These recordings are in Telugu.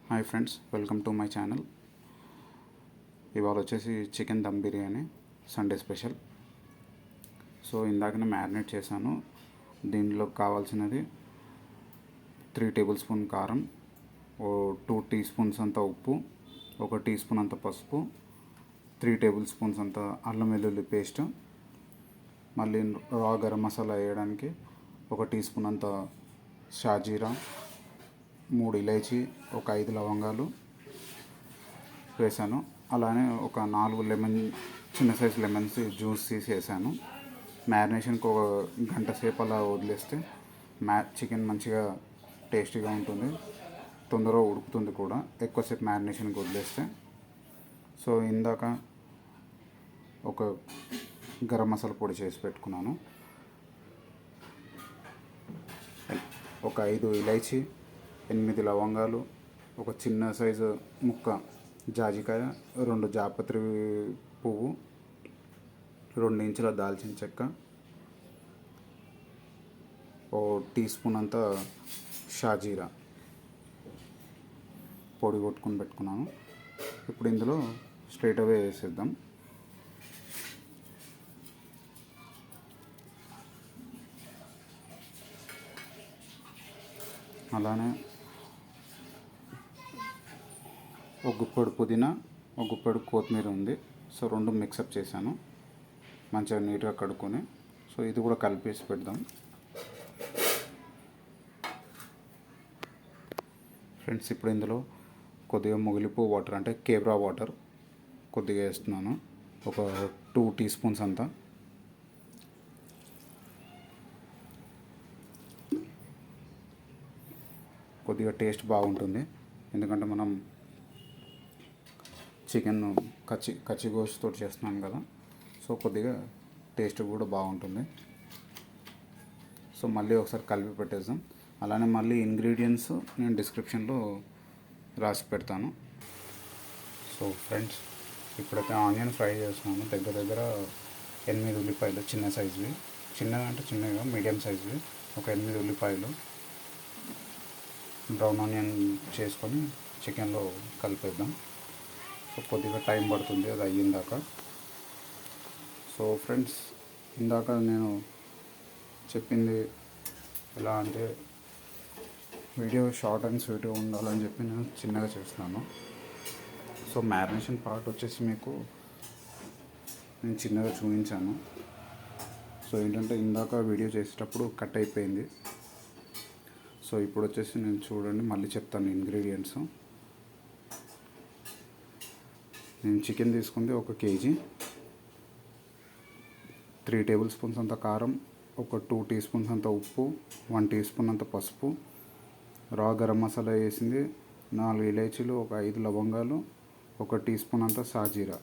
Hi friends, welcome to my channel. ఇవాళ వచ్చేసి chicken dum biryani Sunday special. So ఇందాకనే మ్యారినేట్ చేశాను. దీనిలో కావాల్సినది 3 టేబుల్ స్పూన్ కారం, 2 టీ స్పూన్స్ అంత ఉప్పు, 1 టీ స్పూన్ అంత పసుపు, 3 టేబుల్ స్పూన్స్ అంత అల్లం వెల్లుల్లి పేస్ట్, మళ్ళీ రా గరం మసాలా వేయడానికి 1 టీ స్పూన్ అంత షాజీరా, 3 ఇలైచీ, 5 లవంగాలు వేసాను. అలానే ఒక 4 చిన్న సైజు లెమన్స్ జ్యూస్ తీసి వేసాను. మ్యారినేషన్కి ఒక గంట సేపు అలా వదిలేస్తే చికెన్ మంచిగా టేస్టీగా ఉంటుంది, తొందరగా ఉడుకుతుంది కూడా ఎక్కువసేపు మ్యారినేషన్కి వదిలేస్తే. సో ఇందాక ఒక గరం మసాలా పొడి చేసి పెట్టుకున్నాను. ఒక 5 ఇలైచీ, 8 లవంగాలు, ఒక చిన్న సైజు ముక్క జాజికాయ, 2 జాపత్రి పువ్వు, 2 ఇంచుల దాల్చిన చెక్క, ఓ టీ స్పూన్ అంత షాజీరా పొడి కొట్టుకొని పెట్టుకున్నాను. ఇప్పుడు ఇందులో స్ట్రైట్ అవే వేసేద్దాం. అలానే ఒక గుప్పెడు పుదీనా, ఒక గుప్పెడు కొత్తిమీర ఉంది. సో 2 మిక్సప్ చేశాను, మంచిగా నీట్గా కడుక్కొని. సో ఇది కూడా కలిపేసి పెడదాం. ఫ్రెండ్స్, ఇప్పుడు ఇందులో కొద్దిగా మొగిలిపూ వాటర్ అంటే కేబ్రా వాటర్ కొద్దిగా వేస్తున్నాను, ఒక 2 టీ స్పూన్స్ అంతా. కొద్దిగా టేస్ట్ బాగుంటుంది, ఎందుకంటే మనం చికెన్ కచ్చి గోష్తో చేస్తున్నాం కదా. సో కొద్దిగా టేస్ట్ కూడా బాగుంటుంది. సో మళ్ళీ ఒకసారి కలిపి పెట్టేద్దాం. అలానే మళ్ళీ ఇంగ్రీడియంట్స్ నేను డిస్క్రిప్షన్లో రాసి పెడతాను. సో ఫ్రెండ్స్, ఇప్పుడైతే ఆనియన్ ఫ్రై చేస్తున్నాను. దగ్గర 8 ఉల్లిపాయలు, చిన్న సైజువి, చిన్నగా అంటే చిన్నగా మీడియం సైజువి, ఒక 8 ఉల్లిపాయలు బ్రౌన్ ఆనియన్ చేసుకొని చికెన్లో కలిపేద్దాం. సో కొద్దిగా టైం పడుతుంది అది అయ్యిందాక. సో ఫ్రెండ్స్, ఇందాక నేను చెప్పింది ఎలా అంటే వీడియో షార్ట్ అండ్ స్వీట్గా ఉండాలని చెప్పి నేను చిన్నగా చేస్తున్నాను. సో మ్యారినేషన్ పార్ట్ వచ్చేసి మీకు నేను చిన్నగా చూపించాను. సో ఏంటంటే ఇందాక వీడియో చేసేటప్పుడు కట్ అయిపోయింది. సో ఇప్పుడు వచ్చేసి నేను చూడండి మళ్ళీ చెప్తాను ఇంగ్రీడియంట్స్. నేను చికెన్ తీసుకుంది 1 కేజీ, 3 టేబుల్ స్పూన్స్ అంత కారం, ఒక 2 టీ స్పూన్స్ అంత ఉప్పు, 1 టీ స్పూన్ అంత పసుపు, రా గరం మసాలా వేసింది 4 ఇలైచీలు, ఒక 5 లవంగాలు, 1 టీ స్పూన్ అంత సాజీరా.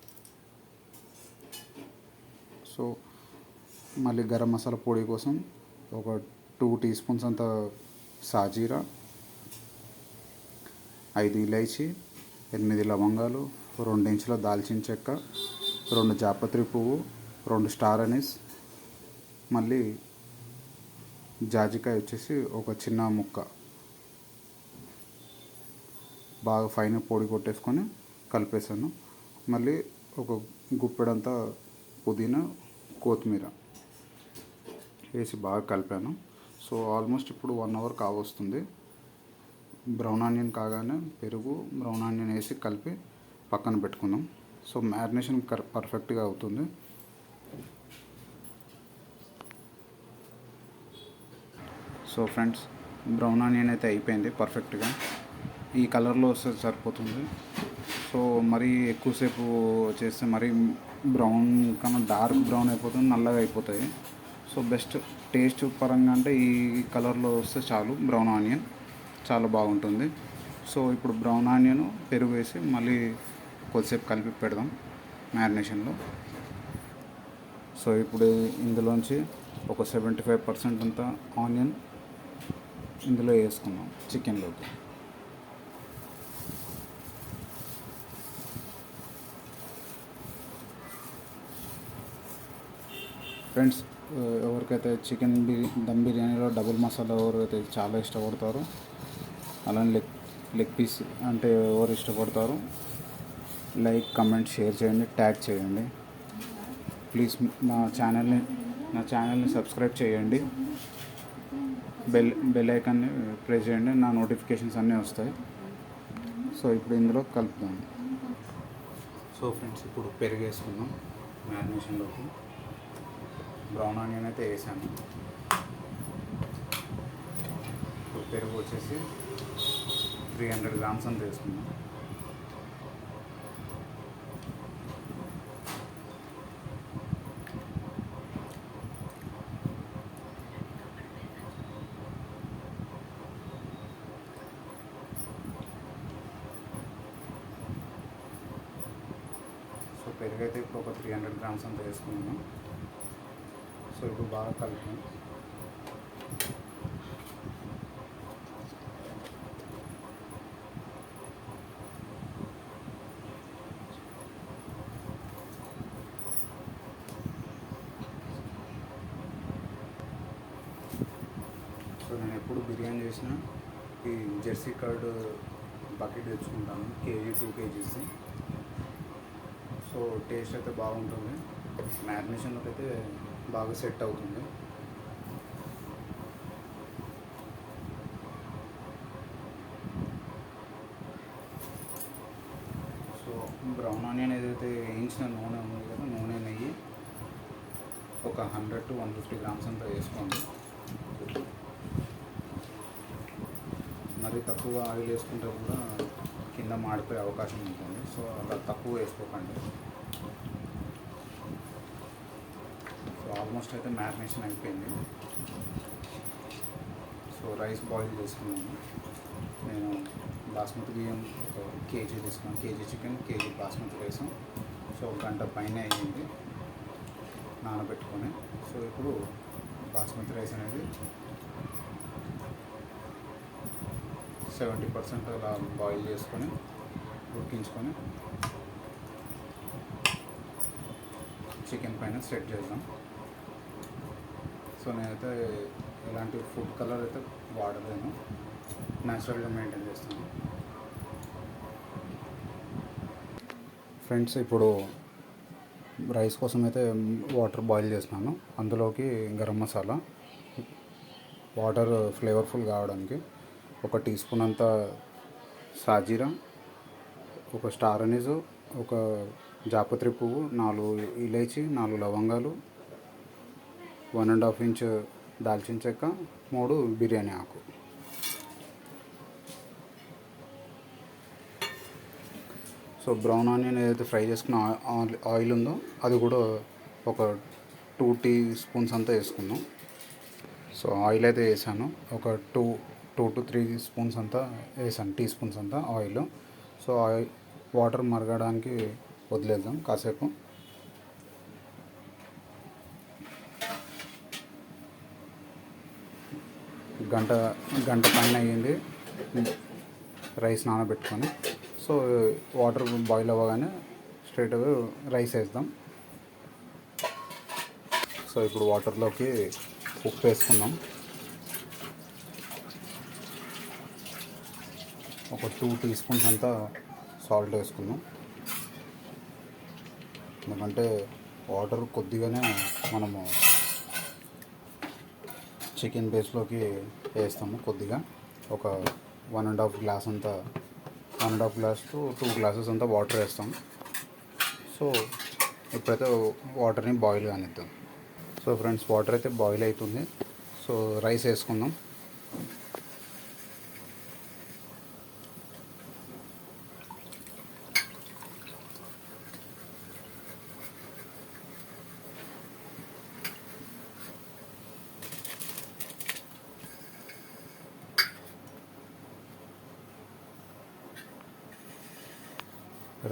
సో మళ్ళీ గరం మసాలా పొడి కోసం ఒక 2 టీ స్పూన్స్ అంత సాజీరా, 5 ఇలైచీ, 8 లవంగాలు, 2 ఇంచుల దాల్చిన చెక్క, 2 జాపత్రి పువ్వు, 2 స్టార్ అనీస్, మళ్ళీ జాజికాయ వచ్చేసి ఒక చిన్న ముక్క బాగా ఫైన్ పొడి కొట్టేసుకొని కలిపేసాను. మళ్ళీ ఒక గుప్పెడంతా పుదీనా, కొత్తిమీర వేసి బాగా కలిపాను. సో ఆల్మోస్ట్ ఇప్పుడు 1 అవర్ కావస్తుంది. బ్రౌన్ ఆనియన్ కాగానే పెరుగు, బ్రౌన్ ఆనియన్ వేసి కలిపి పక్కన పెట్టుకుందాం. సో మ్యారినేషన్ పర్ఫెక్ట్గా అవుతుంది. సో ఫ్రెండ్స్, బ్రౌన్ ఆనియన్ అయితే అయిపోయింది పర్ఫెక్ట్గా. ఈ కలర్లో వస్తే సరిపోతుంది. సో మరీ ఎక్కువసేపు చేస్తే మరీ బ్రౌన్ కన్నా డార్క్ బ్రౌన్ అయిపోతుంది, నల్లగా అయిపోతాయి. సో బెస్ట్ టేస్ట్ పరంగా అంటే ఈ కలర్లో వస్తే చాలు. బ్రౌన్ ఆనియన్ చాలా బాగుంటుంది. సో ఇప్పుడు బ్రౌన్ ఆనియన్, పెరుగు వేసి మళ్ళీ కొద్దిసేపు కలిపి పెడదాం మ్యారినేషన్లో. సో ఇప్పుడు ఇందులోంచి ఒక 75% అంతా ఆనియన్ ఇందులో వేసుకుందాం చికెన్లోకి. ఫ్రెండ్స్, ఎవరికైతే దమ్ బిర్యానీలో డబుల్ మసాలా ఎవరైతే చాలా ఇష్టపడతారో అలానే లెగ్ పీస్ అంటే ఎవరు ఇష్టపడతారు, లైక్ కమెంట్ షేర్ చేయండి, ట్యాగ్ చేయండి. ప్లీజ్ నా ఛానల్ని సబ్స్క్రైబ్ చేయండి. బెల్ ఐకాన్ని ప్రెస్ చేయండి, నా నోటిఫికేషన్స్ అన్నీ వస్తాయి. సో ఇప్పుడు ఇందులో కలుపుదాం. సో ఫ్రెండ్స్, ఇప్పుడు పెరుగు వేసుకుందాం మ్యారినేషన్లోకి. బ్రౌన్ ఆనియన్ అయితే వేసాను. ఇప్పుడు పెరుగు వచ్చేసి 300 గ్రామ్స్ అంత వేసుకుందాం. సో పెరుగు అయితే ఇప్పుడు ఒక 300 గ్రామ్స్ అంత వేసుకున్నాను. సో ఇప్పుడు బాగా కలుపుతాం. సో నేను ఎప్పుడు బిర్యానీ చేసిన ఈ జెర్సీ కర్డ్ బకెట్ తెచ్చుకుంటాను, కేజీ 2 kgs. సో టేస్ట్ అయితే బాగుంటుంది, మ్యారినేషన్లోకి అయితే బాగా సెట్ అవుతుంది. సో బ్రౌన్ ఆనియన్ ఏదైతే వేయించిన నూనె ఉంది కదా, నూనె నెయ్యి ఒక 100 to 150 గ్రామ్స్ అంతా వేసుకోండి. మరి తక్కువ ఆయిల్ వేసుకుంటే కూడా కింద మాడిపోయే అవకాశం ఉంటుంది. సో అలా తక్కువ వేసుకోకండి. సో ఆల్మోస్ట్ అయితే మ్యారినేషన్ అయిపోయింది. సో రైస్ బాయిల్ చేసుకున్నాను. నేను బాస్మతి బియ్యం ఒక కేజీ తీసుకున్నాను, KG chicken, KG basmati rice. So 1 గంట పైన అయ్యింది నానబెట్టుకొని. సో ఇప్పుడు బాస్మతి రైస్ అనేది 70% అలా బాయిల్ చేసుకొని ఉడికించుకొని చికెన్ పైన సెట్ చేద్దాం. సో నేనైతే ఎలాంటి ఫుడ్ కలర్ అయితే వాడలేను, న్యాచురల్గా మెయింటైన్ చేస్తాను. ఫ్రెండ్స్, ఇప్పుడు రైస్ కోసం అయితే వాటర్ బాయిల్ చేస్తున్నాను. అందులోకి గరం మసాలా, వాటర్ ఫ్లేవర్ఫుల్ కావడానికి 1 టీ స్పూన్ అంత సాజీరా, 1 స్టార్ అనీస్, 1 జాపత్రి పువ్వు, 4 ఇలైచి, 4 లవంగాలు, 1.5 ఇంచ్ దాల్చిన చెక్క, 3 బిర్యానీ ఆకు. సో బ్రౌన్ ఆనియన్ ఏదైతే ఫ్రై చేసుకున్న ఆయిల్ ఉందో అది కూడా ఒక 2 టీ స్పూన్స్ అంతా వేసుకుందాం. సో ఆయిల్ అయితే వేసాను, ఒక 2 to 3 స్పూన్స్ అంతా వేసాను, టీ స్పూన్స్ అంతా ఆయిల్. సో వాటర్ మరగడానికి వదిలేద్దాం కాసేపు. గంట పైన అయ్యింది రైస్ నానబెట్టుకొని. సో వాటర్ బాయిల్ అవ్వగానే స్ట్రైట్ అవే రైస్ వేద్దాం. సో ఇప్పుడు వాటర్లోకి ఉప్పు వేసుకుందాం. ఒక 2 టీ స్పూన్స్ అంతా సాల్ట్ వేసుకుందాం. ఎందుకంటే వాటర్ కొద్దిగానే మనము చికెన్ బేస్లోకి వేస్తాము. కొద్దిగా ఒక 1.5 గ్లాస్ అంతా, 1.5 గ్లాస్ to 2 గ్లాసెస్ అంతా వాటర్ వేస్తాం. సో ఇప్పుడైతే వాటర్ని బాయిల్ కానిద్దాం. సో ఫ్రెండ్స్, వాటర్ అయితే బాయిల్ అవుతుంది. సో రైస్ వేసుకుందాం.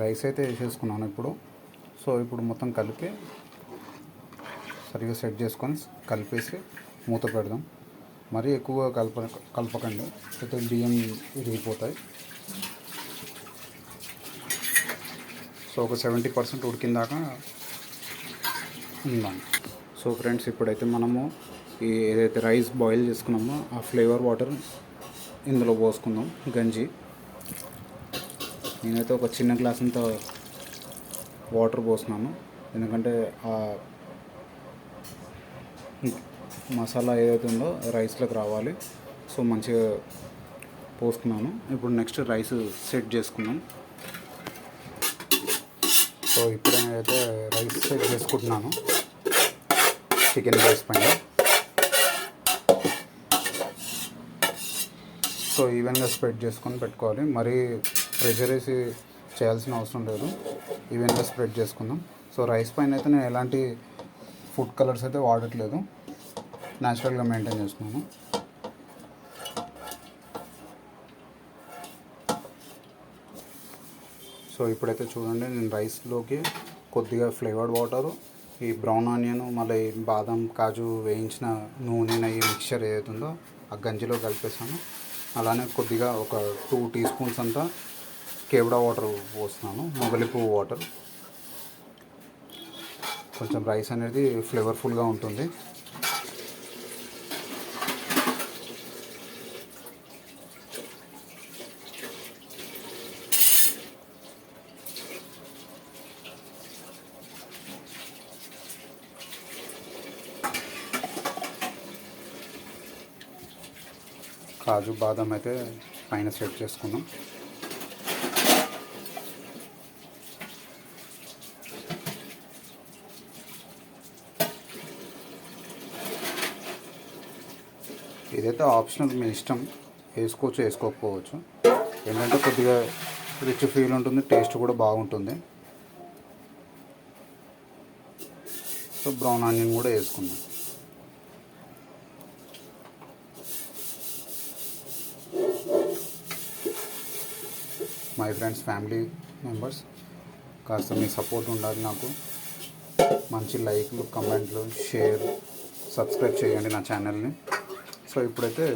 రైస్ అయితే వేసేసుకున్నాను ఇప్పుడు. సో ఇప్పుడు మొత్తం కలిపి సరిగ్గా సెట్ చేసుకొని కలిపేసి మూత పెడదాం. మరీ ఎక్కువగా కలపకండి, అయితే బియ్యం విరిగిపోతాయి. సో ఒక 70% ఉడికిందాక ఉందాం. సో ఫ్రెండ్స్, ఇప్పుడైతే మనము ఏదైతే రైస్ బాయిల్ చేసుకున్నామో ఆ ఫ్లేవర్ వాటర్ ఇందులో పోసుకుందాం, గంజి. నేనైతే ఒక చిన్న గ్లాస్ అంత వాటర్ పోస్తున్నాను, ఎందుకంటే ఆ మసాలా ఏదైతే ఉందో రైస్లోకి రావాలి. సో మంచిగా పోసుకున్నాను. ఇప్పుడు నెక్స్ట్ రైస్ సెట్ చేసుకున్నాం. సో ఇప్పుడు నేనైతే రైస్ సెట్ చేసుకుంటున్నాను చికెన్ రైస్ పైన. సో ఈవెన్గా స్ప్రెడ్ చేసుకొని పెట్టుకోవాలి, మరీ ప్రెషర్ వేసి చేయాల్సిన అవసరం లేదు, ఈవెన్గా స్ప్రెడ్ చేసుకుందాం. సో రైస్ పైన అయితే నేను ఎలాంటి ఫుడ్ కలర్స్ అయితే వాడట్లేదు, న్యాచురల్గా మెయింటైన్ చేస్తున్నాను. సో ఇప్పుడైతే చూడండి, నేను రైస్లోకి కొద్దిగా ఫ్లేవర్డ్ వాటరు, ఈ బ్రౌన్ ఆనియన్, మళ్ళీ బాదం కాజు వేయించిన నూనె నెయ్యి మిక్చర్ ఏదైతే ఉందో ఆ గంజిలో కలిపేసాను. అలానే కొద్దిగా ఒక 2 టీ స్పూన్స్ అంతా కేవడా వాటర్ పోస్తున్నాను, మొగలి పువ్వు వాటర్. కొంచెం రైస్ అనేది ఫ్లేవర్ఫుల్గా ఉంటుంది. కాజు బాదం అయితే పైన సెట్ చేసుకున్నాం. ఇదైతే ఆప్షనల్, మీ ఇష్టం, వేసుకోవచ్చు వేసుకోకపోవచ్చు. ఏంటంటే కొద్దిగా రిచ్ ఫీల్ ఉంటుంది, టేస్ట్ కూడా బాగుంటుంది. సో బ్రౌన్ ఆనియన్ కూడా వేసుకుందాం. మై ఫ్రెండ్స్, ఫ్యామిలీ మెంబర్స్, కాస్త మీ సపోర్ట్ ఉండాలి నాకు. మంచి లైక్లు, కమెంట్లు, షేర్, సబ్స్క్రైబ్ చేయండి నా ఛానల్ని. సో ఇప్పుడైతే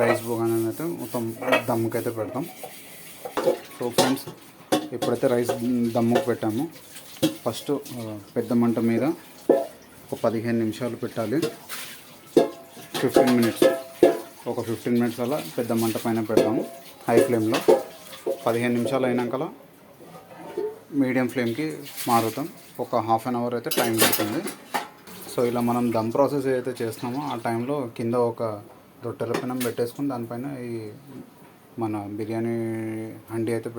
రైస్ బోగానే అయితే మొత్తం దమ్ముకైతే పెడతాం. సో ఫ్రెండ్స్, ఇప్పుడైతే రైస్ దమ్ముకు పెట్టాము. ఫస్ట్ పెద్ద మంట మీద ఒక 15 నిమిషాలు పెట్టాలి. 15 మినిట్స్, ఒక 15 మినిట్స్ అలా పెద్ద మంట పైన పెడతాము హై ఫ్లేమ్లో. 15 నిమిషాలు అయినాక మీడియం ఫ్లేమ్కి మారుతాం. ఒక హాఫ్ అన్ అవర్ అయితే టైం పడుతుంది. సో ఇలా మనం దమ్ ప్రాసెస్ ఏదైతే చేస్తామో ఆ టైంలో కింద ఒక రొట్టెల పెనం పెట్టేసుకుని దానిపైన ఈ మన బిర్యానీ హండీ అయితే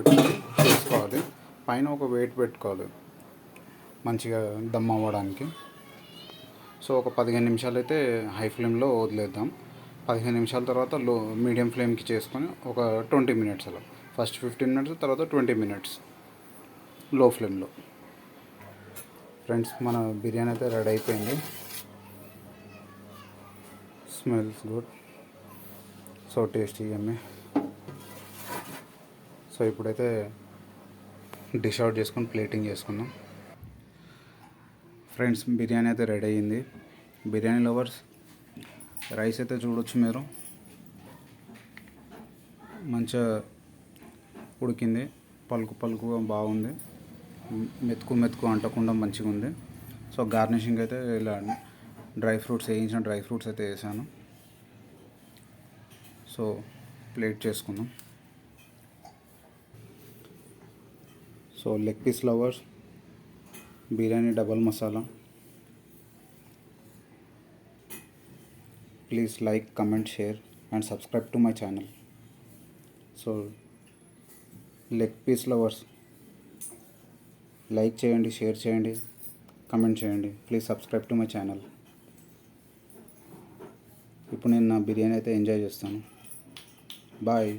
చేసుకోవాలి. పైన ఒక వెయిట్ పెట్టుకోవాలి మంచిగా దమ్ అవ్వడానికి. సో ఒక 15 నిమిషాలు అయితే హై ఫ్లేమ్లో వదిలేద్దాం. 15 నిమిషాల తర్వాత మీడియం ఫ్లేమ్కి చేసుకొని ఒక 20 మినిట్స్ అలా, ఫస్ట్ 15 మినిట్స్, తర్వాత 20 మినిట్స్ లో ఫ్లేమ్లో. ఫ్రెండ్స్, మన బిర్యానీ అయితే రెడీ అయిపోయింది. స్మెల్స్ గుడ్, సో టేస్టీ, యమ్మీ. సో ఇప్పుడైతే డిష్ అవుట్ చేసుకొని ప్లేటింగ్ చేసుకుందాం. ఫ్రెండ్స్, బిర్యానీ అయితే రెడీ అయ్యింది. బిర్యానీ లవర్స్, రైస్ అయితే చూడొచ్చు మీరు, మంచిగా ఉడికింది, పలుకు పలుకుగా బాగుంది, మెతుకు మెతుకు అంటకుండా మంచిగా ఉంది. సో గార్నిషింగ్ అయితే ఇలా వేయించిన డ్రై ఫ్రూట్స్ అయితే వేసాను. సో ప్లేట్ చేసుకుందాం. So leg piece lovers, biryani double masala, please like, comment, share and subscribe to my channel. So leg piece lovers, like చేయండి, షేర్ చేయండి, కమెంట్ చేయండి, please subscribe to my channel. ఇప్పుడు నేను నా బిర్యానీ అయితే ఎంజాయ్ చేస్తాను. బాయ్.